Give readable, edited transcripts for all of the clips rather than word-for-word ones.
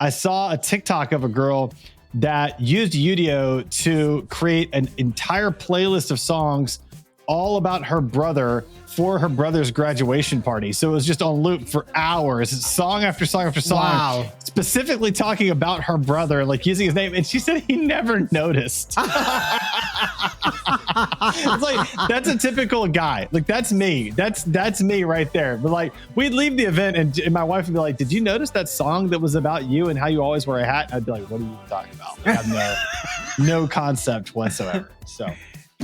I saw a TikTok of a girl that used UDio to create an entire playlist of songs all about her brother for her brother's graduation party. So it was just on loop for hours, song after song after song, Wow. specifically talking about her brother, like using his name. And she said he never noticed. It's like, that's a typical guy. Like, that's me. That's me right there. But like, we'd leave the event and my wife would be like, did you notice that song that was about you and how you always wear a hat? And I'd be like, what are you talking about? Like, I have no concept whatsoever. So.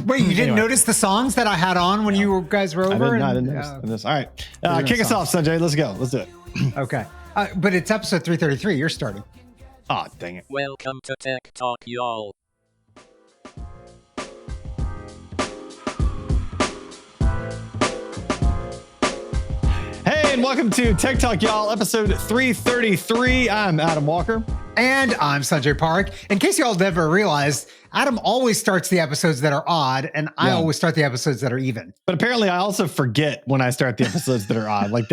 Wait, you didn't notice the songs that I had on when you guys were over? I didn't notice. All right. Kick us off, Sanjay. Let's go. Let's do it. Okay. But it's episode 333. You're starting. Oh, dang it. Welcome to Tech Talk, y'all. Hey, and welcome to Tech Talk, y'all, episode 333. I'm Adam Walker. And I'm Sanjay Park. In case y'all never realized, Adam always starts the episodes that are odd, and I always start the episodes that are even. But apparently I also forget when I start the episodes that are odd. Like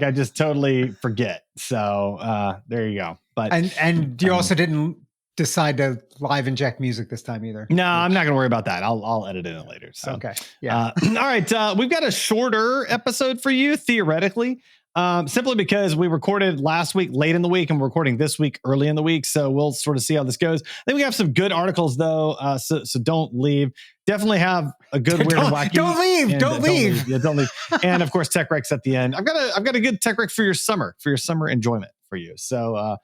I just totally forget. So there you go. But and you also didn't decide to live inject music this time either. No, I'm not going to worry about that. I'll edit it in later. So okay. Yeah. All right. We've got a shorter episode for you, theoretically. Simply because we recorded last week late in the week and we're recording this week early in the week. So we'll sort of see how this goes. I think we have some good articles though. So don't leave. Definitely have a good, weird, and wacky. Don't leave. Don't leave. Yeah, don't leave. And of course, Tech Recs at the end. I've got a good Tech Rec for your summer enjoyment for you. So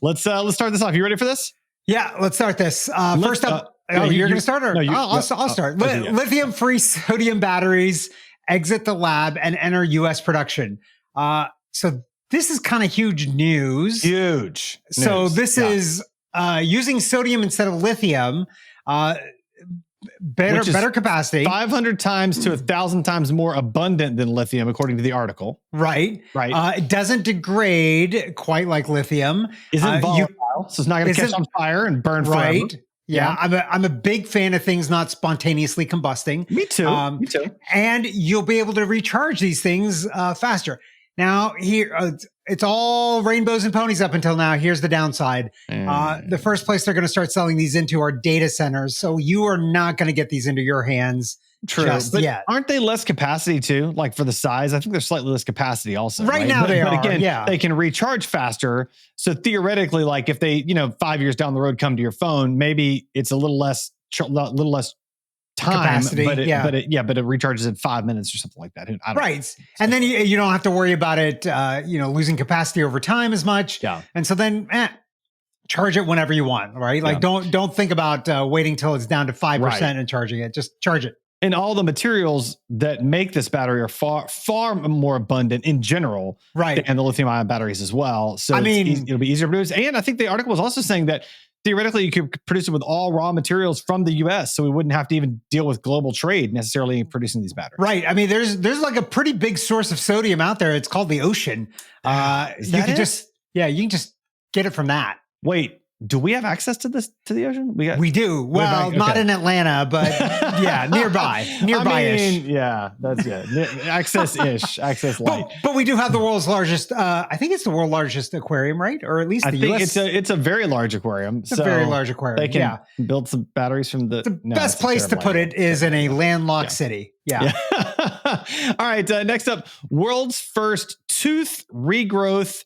let's start this off. You ready for this? Yeah, let's start this. First up, you're going to start? Or I'll start. Lithium-free sodium batteries exit the lab and enter U.S. production. So this is kind of huge news. So this is using sodium instead of lithium, better capacity. 500 times to 1,000 times more abundant than lithium, according to the article. Right. It doesn't degrade quite like lithium. Isn't volatile, so it's not going to catch on fire and burn forever. Right. Yeah, I'm a big fan of things not spontaneously combusting. Me too. Me too. And you'll be able to recharge these things faster. Now, here it's all rainbows and ponies up until now. Here's the downside. The first place they're going to start selling these into are data centers. So you are not going to get these into your hands just yet. Aren't they less capacity too? Like for the size, I think they're slightly less capacity also. Right now they are. But again, they can recharge faster. So theoretically, like if they, 5 years down the road come to your phone, maybe it's a little less time, capacity, but it recharges in 5 minutes or something like that. I don't know. And then you don't have to worry about it, losing capacity over time as much. Yeah. And so then charge it whenever you want, right? Like don't think about waiting till it's down to 5% and charging it. Just charge it. And all the materials that make this battery are far more abundant in general, and the lithium-ion batteries as well. So it'll be easier to produce. And I think the article was also saying that theoretically you could produce it with all raw materials from the U.S., so we wouldn't have to even deal with global trade necessarily producing these batteries. Right. I mean, there's like a pretty big source of sodium out there. It's called the ocean. You can just get it from that. Wait. Do we have access to the ocean? We do. Well, not in Atlanta, but nearby-ish. That's it. Access light. But we do have the world's largest. I think it's the world's largest aquarium, right? Or at least I think it's a very large aquarium. It's a very large aquarium. They can build some batteries from the. The best place to put it is in a landlocked city. Yeah. All right. Next up, world's first tooth regrowth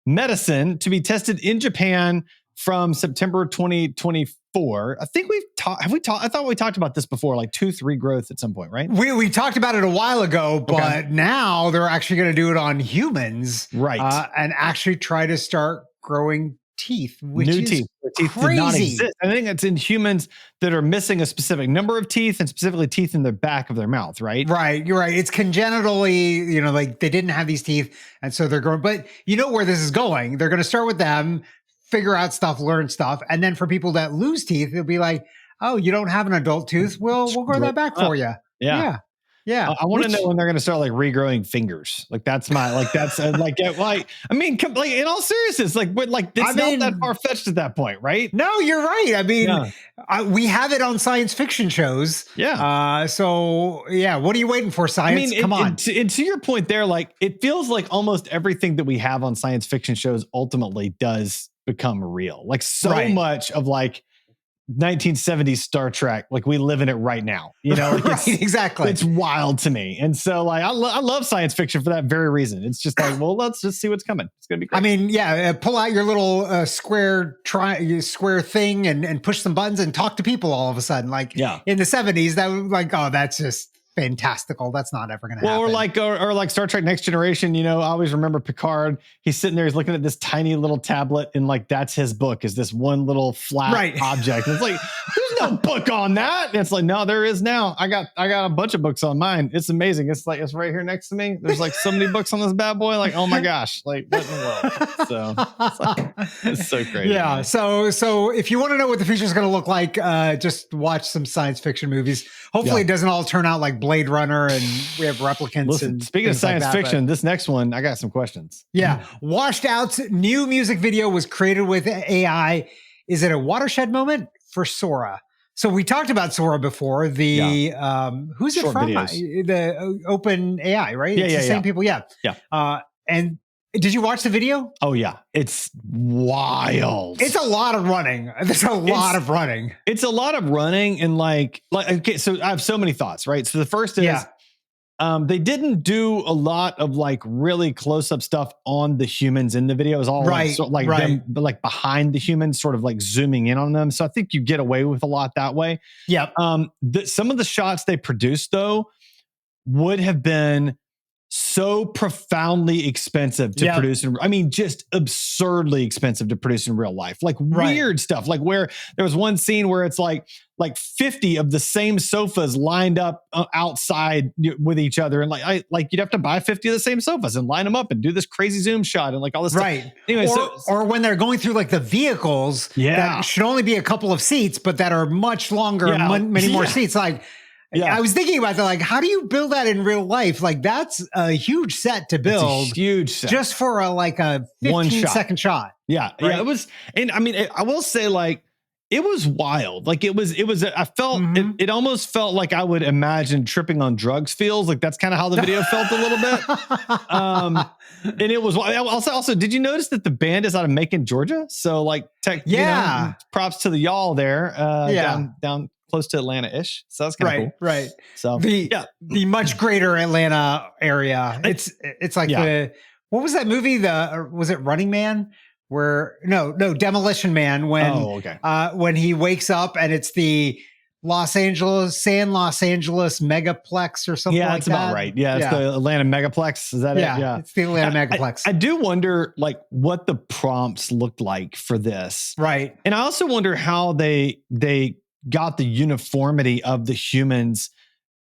medicine to be tested in Japan from September 2024. I think I thought we talked about this before, like tooth regrowth at some point, right? We talked about it a while ago, but now they're actually going to do it on humans. Right. And actually try to start growing teeth, which new is teeth. Teeth crazy. Did not exist. I think it's in humans that are missing a specific number of teeth and specifically teeth in the back of their mouth, right? Right. You're right. It's congenitally, like they didn't have these teeth. And so they're growing, but you know where this is going. They're going to start with them, figure out stuff, learn stuff. And then for people that lose teeth, it'll be like, oh, you don't have an adult tooth. We'll grow that back for you. Yeah. I want to know when they're going to start like regrowing fingers. Like that's my, like, that's I mean, like in all seriousness, like it's not that far fetched at that point, right? No, you're right. I mean, we have it on science fiction shows. Yeah. What are you waiting for, science? Come on. And to your point there, like it feels like almost everything that we have on science fiction shows ultimately does become real. Like so much of like 1970s Star Trek, like we live in it right now, you know, like exactly. It's wild to me. And so like, I love science fiction for that very reason. It's just like, well, let's just see what's coming. It's going to be great. I mean, yeah, pull out your little square thing and push some buttons and talk to people all of a sudden. Like in the 70s, that was like, oh, that's just fantastical. That's not ever going to happen. Or like Star Trek Next Generation, you know, I always remember Picard. He's sitting there, he's looking at this tiny little tablet, and like that's his book, is this one little flat object. And it's like, there's no book on that. And it's like, no, there is now. I got a bunch of books on mine. It's amazing. It's like, it's right here next to me. There's like so many books on this bad boy. Like, oh my gosh, like what in the world? So it's so crazy. Yeah. Man. So if you want to know what the future is going to look like, just watch some science fiction movies. Hopefully it doesn't all turn out like Blade Runner and we have replicants. Listen, and speaking of science fiction, this next one, I got some questions. Yeah. Washed Out's new music video was created with AI. Is it a watershed moment for Sora? So we talked about Sora before. The who's it from? The Open AI, right? Yeah, it's the same people. Yeah. And did you watch the video? Oh yeah, it's wild. It's a lot of running. There's a lot of running. It's a lot of running, and like okay. So I have so many thoughts, right? So the first is, they didn't do a lot of like really close up stuff on the humans in the video. It was all them, but like behind the humans, sort of like zooming in on them. So I think you get away with a lot that way. Yeah. Some of the shots they produced though would have been so profoundly expensive to produce. I mean, just absurdly expensive to produce in real life. Like weird stuff. Like where there was one scene where it's like 50 of the same sofas lined up outside with each other. And like you'd have to buy 50 of the same sofas and line them up and do this crazy zoom shot and like all this stuff. Anyway, or when they're going through like the vehicles that should only be a couple of seats, but that are much longer, many more seats. Like, I was thinking about that. Like, how do you build that in real life? Like, that's a huge set to build. It's a huge set. Just for a 15-second shot. Yeah. Right? Yeah. It was, and I mean, I will say, like, it was wild. Like it was, I felt, it almost felt like I would imagine tripping on drugs feels. Like that's kind of how the video felt a little bit. And it was also, did you notice that the band is out of Macon, Georgia? So like, you know, props to the y'all there, down close to Atlanta-ish. So that's kind of cool. Right. So the much greater Atlanta area. It's like what was that movie? Was it Running Man? No, Demolition Man. When he wakes up and it's the Los Angeles megaplex or something like that. Yeah, that's about right. Yeah, it's the Atlanta megaplex. Is that it? Yeah, it's the Atlanta megaplex. I do wonder like what the prompts looked like for this. Right. And I also wonder how they got the uniformity of the humans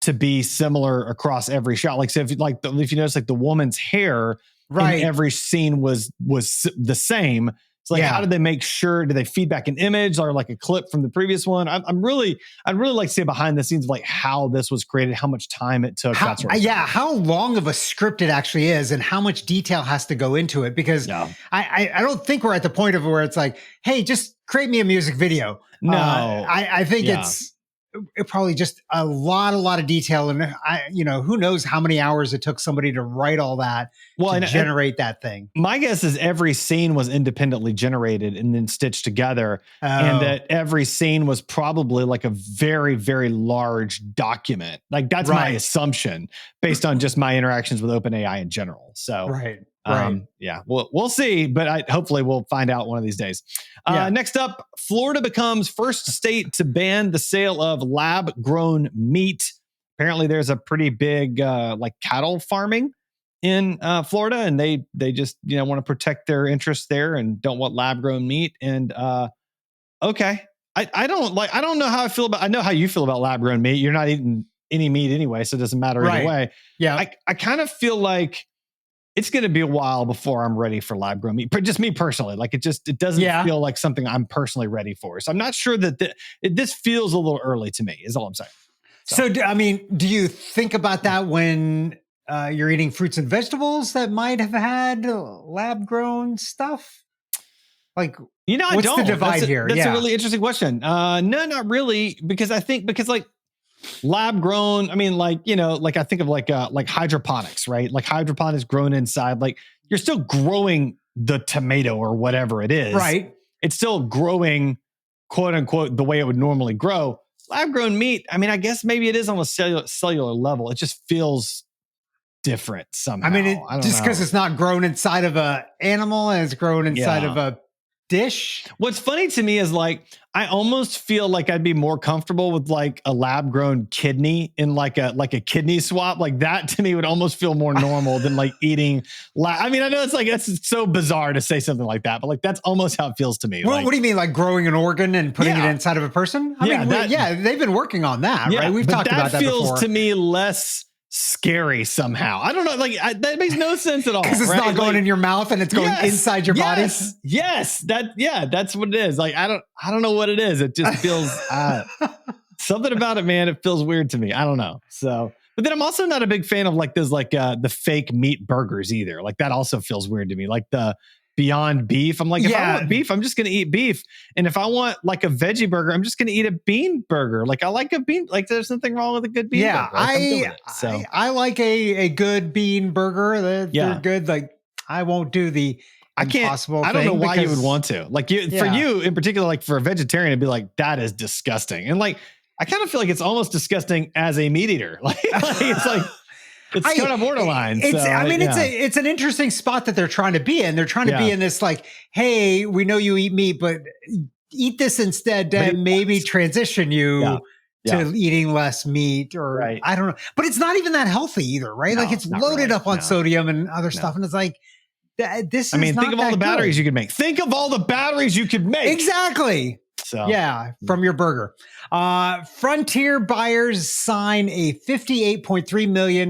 to be similar across every shot. Like, so if you notice, like the woman's hair in every scene was the same. It's like, how did they make sure? Do they feed back an image or like a clip from the previous one? I'd really like to see behind the scenes of like how this was created, how much time it took. How long of a script it actually is and how much detail has to go into it. Because I don't think we're at the point of where it's like, hey, just create me a music video. No, I think it's probably just a lot of detail. And who knows how many hours it took somebody to write all that to generate that thing. My guess is every scene was independently generated and then stitched together. And that every scene was probably like a very, very large document. Like that's my assumption based on just my interactions with OpenAI in general. So, yeah, we'll see, but hopefully we'll find out one of these days. Next up, Florida becomes first state to ban the sale of lab-grown meat. Apparently, there's a pretty big like cattle farming in Florida, and they just want to protect their interests there and don't want lab-grown meat. And okay, I don't know how I feel about. I know how you feel about lab-grown meat. You're not eating any meat anyway, so it doesn't matter either way. Yeah, I kind of feel like it's going to be a while before I'm ready for lab grown meat. But just me personally, like it doesn't feel like something I'm personally ready for. So I'm not sure that this feels a little early to me is all I'm saying. So I mean, do you think about that when you're eating fruits and vegetables that might have had lab grown stuff? Like, what's the divide here? That's a really interesting question. No, not really. Because like, lab grown, I mean, like, like I think of like hydroponics, right? Like hydroponics grown inside, like you're still growing the tomato or whatever it is. Right. it's still growing, quote unquote, the way it would normally grow. Lab grown meat, I mean, I guess maybe it is on a cellular level. It just feels different somehow. I mean, just because it's not grown inside of a animal and it's grown inside of a dish. What's funny to me is like, I almost feel like I'd be more comfortable with like a lab grown kidney in like a kidney swap. Like that to me would almost feel more normal than like eating. I mean, I know it's like, that's so bizarre to say something like that, but like, that's almost how it feels to me. What do you mean? Like growing an organ and putting it inside of a person? I mean, they've been working on that, right? We've talked about that before. That feels to me less scary somehow. I don't know. Like that makes no sense at all. Because it's not going in your mouth and it's going inside your body. Yes. That's what it is. Like, I don't know what it is. It just feels something about it, man. It feels weird to me. I don't know. So, but then I'm also not a big fan of like those, like the fake meat burgers either. Like that also feels weird to me. Like the Beyond Beef. I'm like, if I want beef, I'm just going to eat beef. And if I want like a veggie burger, I'm just going to eat a bean burger. Like I like a bean, like there's nothing wrong with a good bean burger. Like, I like a good bean burger. They're good. Like I won't do the impossible thing. I don't know why you would want to. Like for you in particular, like for a vegetarian, it'd be like, that is disgusting. And like, I kind of feel like it's almost disgusting as a meat eater. Like it's like, it's kind of borderline. It's an interesting spot that they're trying to be in. They're trying to be in this like, hey, we know you eat meat, but eat this instead to maybe transition you to eating less meat or I don't know. But it's not even that healthy either, right? No, like it's loaded up on sodium and other stuff. And it's like, this is think of all the batteries you could make. Think of all the batteries you could make. Exactly. So from your burger. Frontier buyers sign a $58.3 million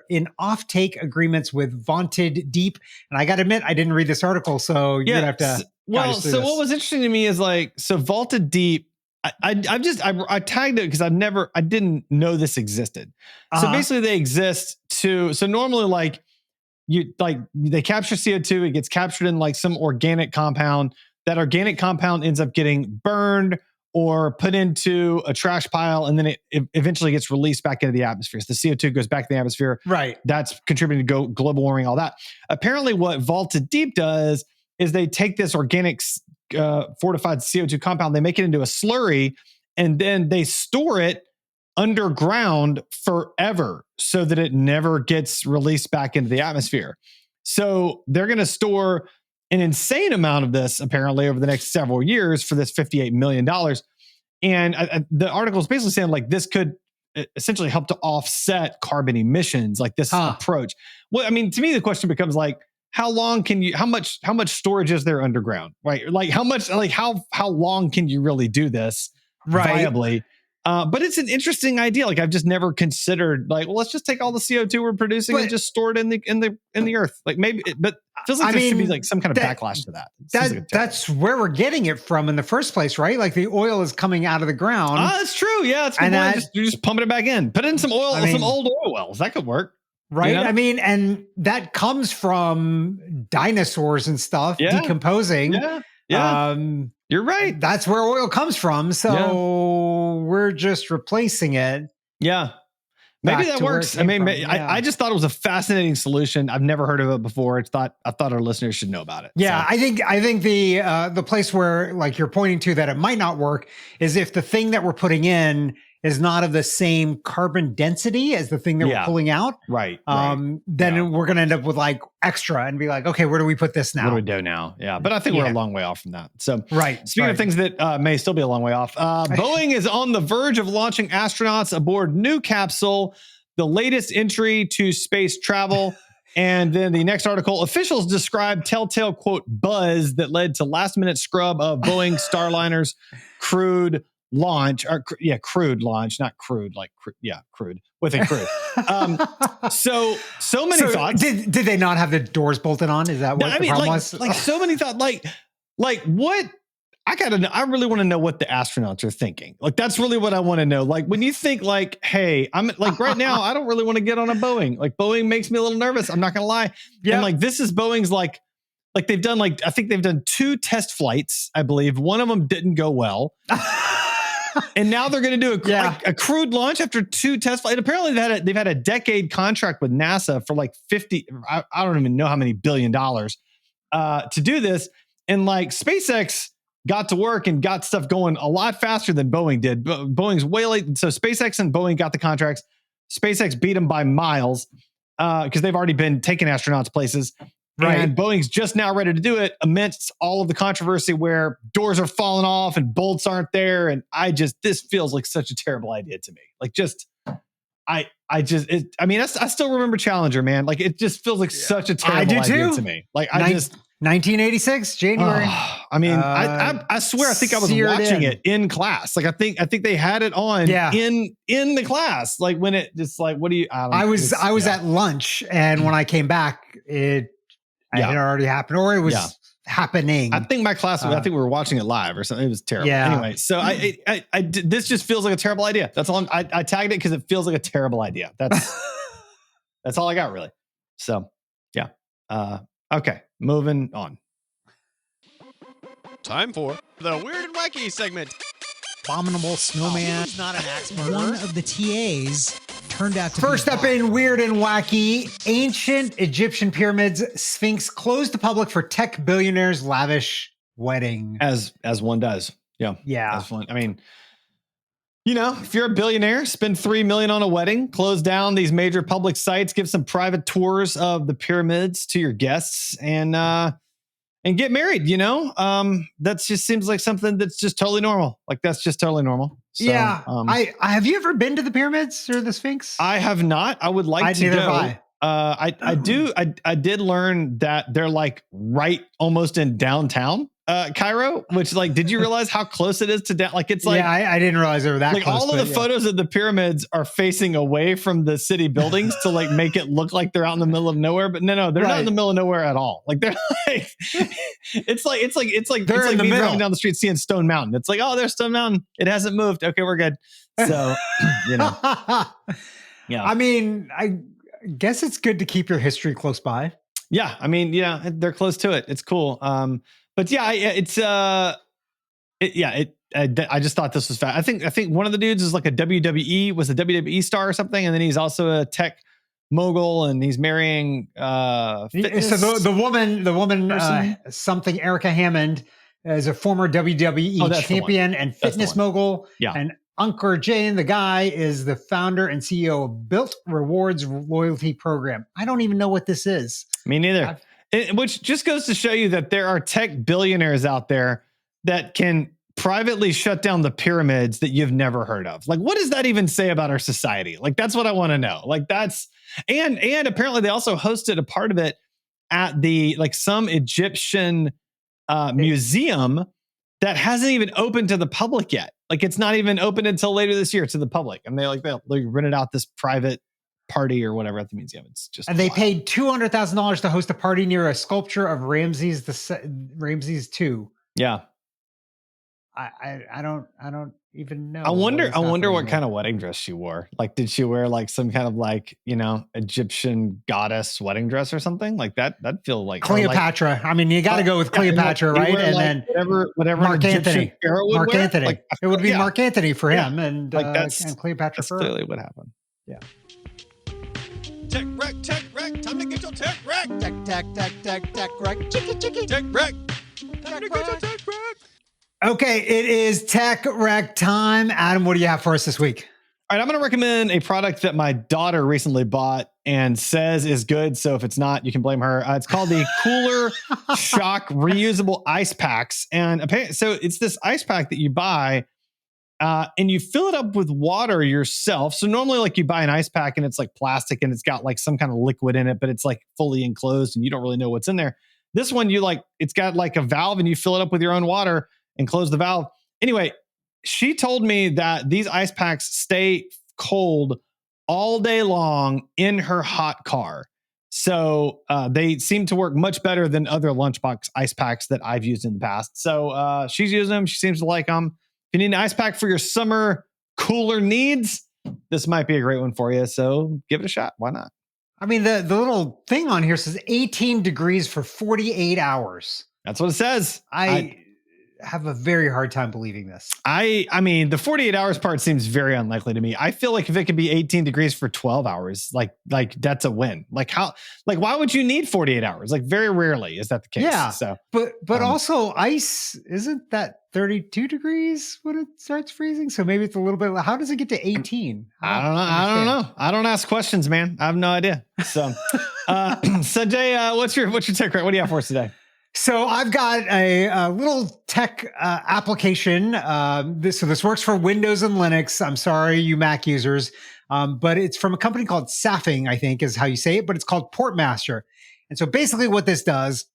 in offtake agreements with Vaunted Deep. And I got to admit, I didn't read this article, so you're going to have to. Well, so what was interesting to me is like, so Vaulted Deep, I tagged it because I didn't know this existed. So basically they exist so normally like they capture CO2, it gets captured in like some organic compound. That organic compound ends up getting burned or put into a trash pile, and then it eventually gets released back into the atmosphere. So the CO2 goes back to the atmosphere. Right. That's contributing to global warming, all that. Apparently what Vaulted Deep does is they take this organic fortified CO2 compound, they make it into a slurry, and then they store it underground forever so that it never gets released back into the atmosphere. So they're going to store an insane amount of this apparently over the next several years for this $58 million. And the article is basically saying like this could essentially help to offset carbon emissions, like this approach. Well, I mean, to me, the question becomes like, how much storage is there underground, right? Like how long can you really do this viably? But it's an interesting idea. Like I've just never considered like, well, let's just take all the CO2 we're producing and just store it in the earth. Like maybe, but it feels like there should be like some kind of backlash to that. That's where we're getting it from in the first place, right? Like the oil is coming out of the ground. That's true. Yeah, it's good. You're just pumping it back in. Put in some oil, some old oil wells. That could work. Right. You know? I mean, and that comes from dinosaurs and stuff decomposing. Yeah. You're right. That's where oil comes from. So we're just replacing it. Yeah. Maybe that works. I mean, I just thought it was a fascinating solution. I've never heard of it before. I thought our listeners should know about it. Yeah. So. I think the place where like you're pointing to that it might not work is if the thing that we're putting in is not of the same carbon density as the thing that we're pulling out. Right. Then we're going to end up with like extra and be like, okay, where do we put this now? What do we do now? Yeah. But I think we're a long way off from that. So speaking of things that may still be a long way off, Boeing is on the verge of launching astronauts aboard new capsule, the latest entry to space travel. And then the next article, officials describe telltale, quote, buzz that led to last minute scrub of Boeing Starliner's crewed launch, or crewed launch, not crude, like crude with a crew. So many thoughts. Did they not have the doors bolted on? Is that what the problem was? Like so many thoughts. Like what? I really want to know what the astronauts are thinking. Like that's really what I want to know. Like when you think like, hey, I'm like right now, I don't really want to get on a Boeing. Like Boeing makes me a little nervous. I'm not gonna lie. Yeah. And like this is Boeing's like they've done I think they've done 2 test flights, I believe. One of them didn't go well. And now they're going to do a crewed launch after 2 test flights. Apparently they've had a decade contract with NASA for like 50, I don't even know how many $1 billion to do this. And like SpaceX got to work and got stuff going a lot faster than Boeing did. Boeing's way late. So SpaceX and Boeing got the contracts. SpaceX beat them by miles because they've already been taking astronauts places. Right. And Boeing's just now ready to do it amidst all of the controversy where doors are falling off and bolts aren't there. And this feels like such a terrible idea to me. Like I still remember Challenger, man. Like it just feels like such a terrible idea to me. Like 1986 January. I swear, I think I was watching it in class. Like I think they had it on in the class. Like when it just like, what do you? I was at lunch, and when I came back, it had already happened, or it was happening. I think my class. I think we were watching it live or something. It was terrible. Yeah. Anyway, so this just feels like a terrible idea. That's all. I tagged it because it feels like a terrible idea. That's all I got really. So yeah. Okay, moving on. Time for the Weird and Wacky segment. Abominable Snowman. He's not an axe murderer. One of the TAs turned out to First up in Weird and Wacky, ancient Egyptian pyramids, Sphinx closed to public for tech billionaires' lavish wedding. As one does. Yeah. Yeah. As one. I mean, if you're a billionaire, spend $3 million on a wedding, close down these major public sites, give some private tours of the pyramids to your guests, and get married. That just seems like something that's just totally normal. Like that's just totally normal. So, yeah. I have you ever been to the pyramids or the Sphinx? I have not. I would like to go. I did learn that they're like right almost in downtown Cairo, which like, did you realize how close it is to down? Like it's like, I didn't realize they were that like close. All of the photos of the pyramids are facing away from the city buildings to like make it look like they're out in the middle of nowhere. But no, they're not in the middle of nowhere at all. Like they're like, it's like they're in the me middle. driving down the street seeing Stone Mountain. It's like, oh, there's Stone Mountain. It hasn't moved. Okay, we're good. So, yeah. I mean, I guess it's good to keep your history close by. Yeah. I mean, they're close to it. It's cool. But yeah, I just thought this was fat. I think one of the dudes is like was a WWE star or something, and then he's also a tech mogul, and he's marrying fitness. So the woman, something Erica Hammond is a former WWE champion and fitness mogul. Yeah. And Ankur Jain, the guy, is the founder and CEO of Built Rewards loyalty program. I don't even know what this is. Me neither. Which just goes to show you that there are tech billionaires out there that can privately shut down the pyramids that you've never heard of. Like, what does that even say about our society? Like, that's what I want to know. Like, and apparently they also hosted a part of it at some Egyptian museum that hasn't even opened to the public yet. Like, it's not even open until later this year to the public. And they rented out this private party or whatever at the museum. It's just, and they paid $200,000 to host a party near a sculpture of Ramses II. Yeah. I don't even know. I wonder what kind of wedding dress she wore. Like, did she wear like some kind of like, Egyptian goddess wedding dress or something like that? That'd feel like Cleopatra. Like, I mean, you got to go with Cleopatra, right? And like then whatever Mark Anthony. Mark Anthony. Like, it would be Mark Anthony for him, and and Cleopatra for her. Clearly what happened. Yeah. Tech wreck, time to get your tech wreck. Tech wreck. Chicky. Tech wreck. Time to get your tech wreck. Okay, it is tech wreck time. Adam, what do you have for us this week? All right, I'm going to recommend a product that my daughter recently bought and says is good. So if it's not, you can blame her. It's called the Cooler Shock Reusable Ice Packs. And apparently, so it's this ice pack that you buy and you fill it up with water yourself. So normally like you buy an ice pack and it's like plastic and it's got like some kind of liquid in it, but it's like fully enclosed and you don't really know what's in there. This one, it's got like a valve and you fill it up with your own water and close the valve. Anyway, she told me that these ice packs stay cold all day long in her hot car. So they seem to work much better than other lunchbox ice packs that I've used in the past. So she's using them. She seems to like them. If you need an ice pack for your summer cooler needs, this might be a great one for you. So give it a shot. Why not? I mean, the little thing on here says 18 degrees for 48 hours. That's what it says. have a very hard time believing this. I mean, the 48 hours part seems very unlikely to me. I feel like if it could be 18 degrees for 12 hours, like that's a win. Like why would you need 48 hours? Like very rarely is that the case. Yeah. So, but also ice, isn't that 32 degrees when it starts freezing? So maybe it's a little bit, how does it get to 18? I don't know. I don't ask questions, man. I have no idea. So, Sanjay, what's your tech? What do you have for us today? So I've got a little tech application. This works for Windows and Linux. I'm sorry, you Mac users, but it's from a company called Saffing, I think is how you say it, but it's called Portmaster. And so basically what this does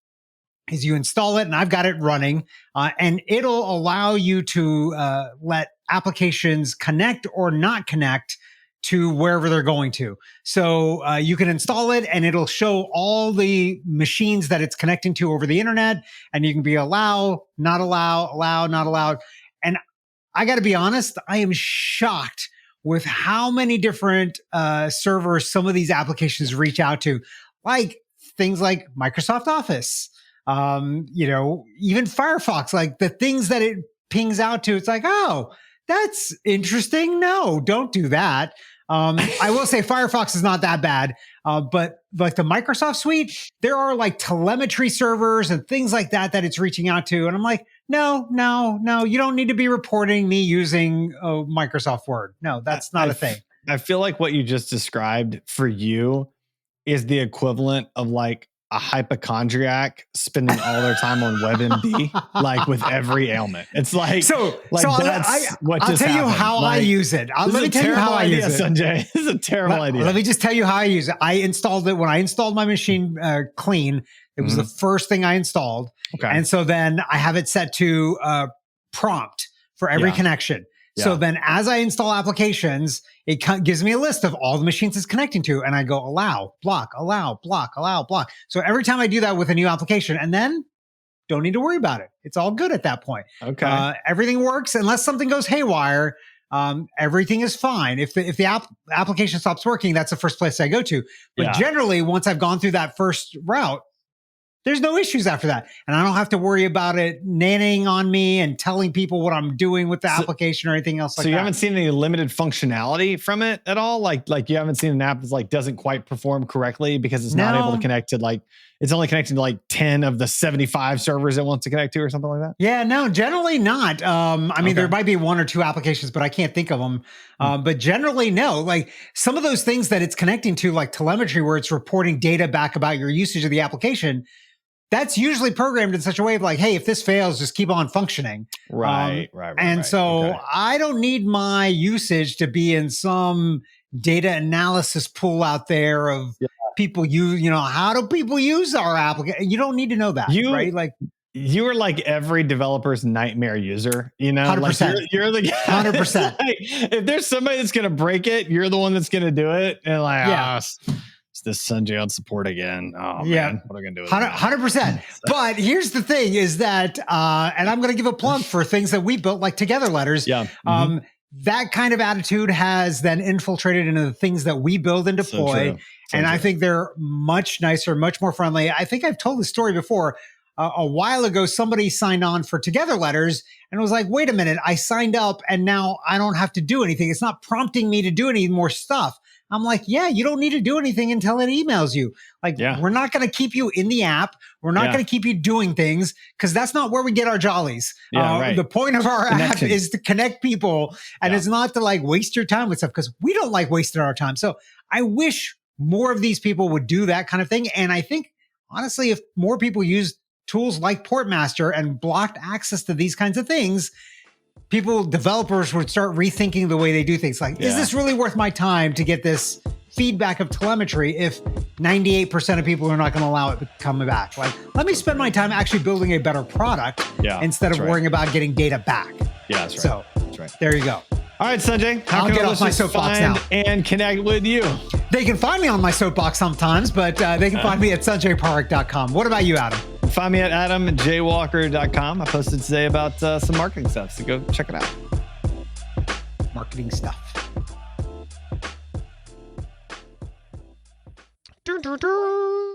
is you install it, and I've got it running, and it'll allow you to let applications connect or not connect to wherever they're going to. So you can install it and it'll show all the machines that it's connecting to over the internet, and you can be allow, not allowed. And I got to be honest, I am shocked with how many different servers some of these applications reach out to, like things like Microsoft Office, even Firefox, like the things that it pings out to. It's like, oh, that's interesting. No, don't do that. I will say Firefox is not that bad, but like the Microsoft suite, there are like telemetry servers and things like that it's reaching out to. And I'm like, no, you don't need to be reporting me using Microsoft Word. No, that's not a thing. I feel like what you just described for you is the equivalent of like a hypochondriac spending all their time on WebMD, like with every ailment. It's like, I'll tell you how I use it. Let me tell you how I use it. Sanjay, this is a terrible idea. Let me just tell you how I use it. I installed it when I installed my machine clean. It was the first thing I installed. Okay. And so then I have it set to prompt for every connection. Yeah. So then as I install applications, it gives me a list of all the machines it's connecting to. And I go allow, block, allow, block, allow, block. So every time I do that with a new application, and then don't need to worry about it. It's all good at that point. Okay. Everything works unless something goes haywire. Everything is fine. If the application stops working, that's the first place I go to. But generally, once I've gone through that first route, there's no issues after that. And I don't have to worry about it nannying on me and telling people what I'm doing with the application or anything else like that. So you haven't seen any limited functionality from it at all? Like you haven't seen an app that's like doesn't quite perform correctly because it's not able to connect to like, it's only connected to like 10 of the 75 servers it wants to connect to or something like that? Yeah, no, generally not. I mean, there might be one or two applications, but I can't think of them. But generally, no. Like some of those things that it's connecting to, like telemetry, where it's reporting data back about your usage of the application, that's usually programmed in such a way of like, hey, if this fails, just keep on functioning. Right. And so I don't need my usage to be in some data analysis pool out there of people use, how do people use our application? You don't need to know that, right? Like you are like every developer's nightmare user, 100%. Like you're the guy. 100%. Like, if there's somebody that's going to break it, you're the one that's going to do it. And like, it's this Sanjay on support again. Oh man, what are we gonna do with 100%. But here's the thing is that, and I'm going to give a plug for things that we built like TogetherLetters. Yeah. That kind of attitude has then infiltrated into the things that we build and deploy. I think they're much nicer, much more friendly. I think I've told this story before. A while ago, somebody signed on for TogetherLetters and was like, wait a minute, I signed up and now I don't have to do anything. It's not prompting me to do any more stuff. I'm like, yeah, you don't need to do anything until it emails you. Like, we're not going to keep you in the app. We're not going to keep you doing things because that's not where we get our jollies. The point of our app is to connect people, and it's not to like waste your time with stuff because we don't like wasting our time. So I wish more of these people would do that kind of thing. And I think, honestly, if more people use tools like Portmaster and blocked access to these kinds of things, developers would start rethinking the way they do things. Like, is this really worth my time to get this feedback of telemetry if 98% of people are not going to allow it to come back? Like, let me spend my time actually building a better product instead of worrying about getting data back. Yeah, that's right. So that's right. There you go. All right, Sanjay, how can I find and connect with you? They can find me on my soapbox sometimes, but they can find me at sanjayparak.com. What about you, Adam? Find me at adamjwalker.com. I posted today about some marketing stuff, so go check it out. Marketing stuff. Dun, dun, dun.